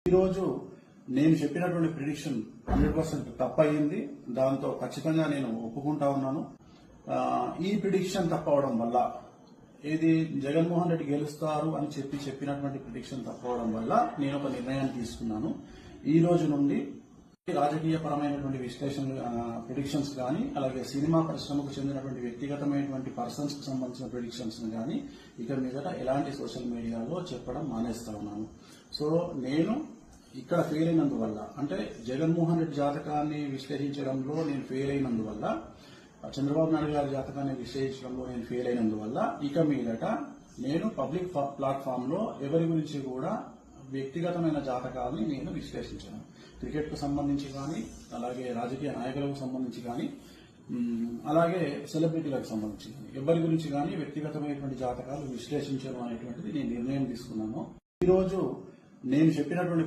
ఈరోజు నేను చెప్పినటువంటి ప్రిడిక్షన్ 100% తప్పయింది. దాంతో ఖచ్చితంగా నేను ఒప్పుకుంటా ఉన్నాను. ఈ ప్రిడిక్షన్ తప్పవడం వల్ల ఇది జగన్మోహన్ రెడ్డి గెలుస్తారు అని చెప్పినటువంటి ప్రిడిక్షన్ తప్పవడం వల్ల నేను ఒక నిర్ణయాన్ని తీసుకున్నాను. ఈ రోజు నుండి రాజకీయ పరమైనటువంటి విశ్లేషణలు ప్రిడిక్షన్స్ కానీ, అలాగే సినిమా పరిశ్రమకు చెందినటువంటి వ్యక్తిగతమైనటువంటి పర్సన్స్ కు సంబంధించిన ప్రిడిక్షన్స్ కానీ ఇక మీదట ఎలాంటి సోషల్ మీడియాలో చెప్పడం మానేస్తా ఉన్నాను. సో నేను ఇక్కడ ఫెయిల్ అయినందువల్ల, అంటే జగన్మోహన్ రెడ్డి జాతకాన్ని విశ్లేషించడంలో నేను ఫెయిల్ అయినందువల్ల, చంద్రబాబు నాయుడు గారి జాతకాన్ని విశ్లేషించడంలో నేను ఫెయిల్ అయినందువల్ల ఇక మీదట నేను పబ్లిక్ ప్లాట్ఫామ్ లో ఎవరి గురించి కూడా వ్యక్తిగతమైన జాతకాలని నేను విశ్లేషించాను. క్రికెట్ కు సంబంధించి కానీ, అలాగే రాజకీయ నాయకులకు సంబంధించి కానీ, అలాగే సెలబ్రిటీలకు సంబంధించి కానీ ఎవరి గురించి కానీ వ్యక్తిగతమైనటువంటి జాతకాలు విశ్లేషించడం అనేటువంటిది నేను నిర్ణయం తీసుకున్నాను. ఈరోజు నేను చెప్పినటువంటి